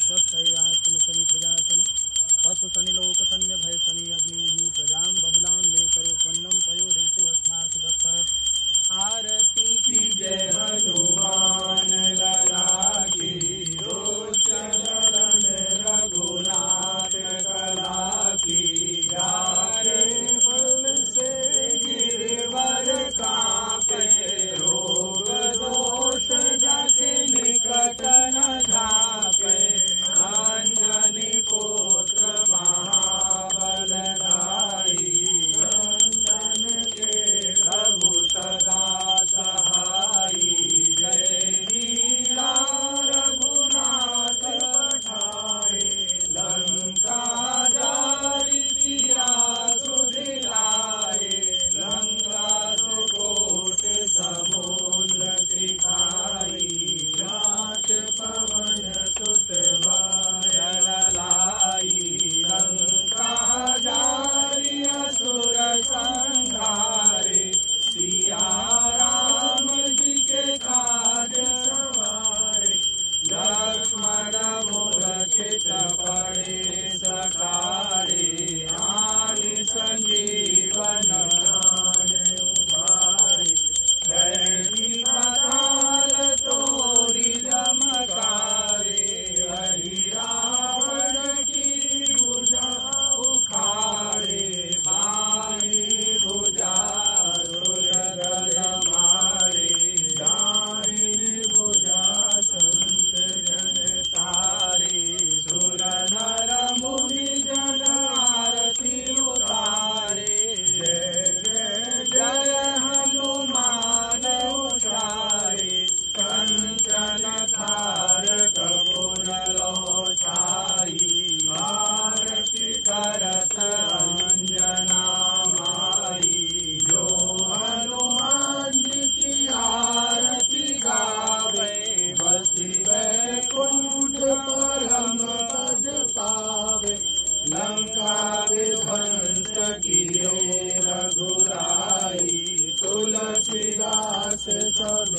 स्वस्तयात्म शनि प्रजासनि पशु शनि लोक शन्य भय शनि अग्नि प्रजां बहुलां मे करोत्पन्नं पयो रेतु अस्मासु दक्ष आरती की जय हनुमान लला की दोष रघुनाथ कला की यारे बल से गिरवर कांपे रोग दोष जाके निकट न झापे अंजनी पुत्र महाबलधारी संतन के प्रभु सदा सहाई जय लीला रघुनाथ पठाए लंका जारी सिया सुधिलाए लंका सुकोट समुद्र सिखाई जाट पवन सुत लाई लंका जारी असुर संहारे सिया राम जी के काज सवारे लक्ष्मण मूर्छित पड़े सकारे आनि संजीवन प्राण उबारे कैली पाताल तोरी जमकारे हरि रावण की भुजा उखाड़े बाई भुजा मारे दाहिनी भुजा संत जन तारे सुर नर मुनि जन आरती उतारे जय जय जय हनुमान उचारे कंचन थार कपूर लोचाई आरती करत अंजना माई जो हनुमान जी की आरती गावे बसी वैकुंठ परम पद पावे लंका विध्वंस किए रघुराई तुलसीदास सब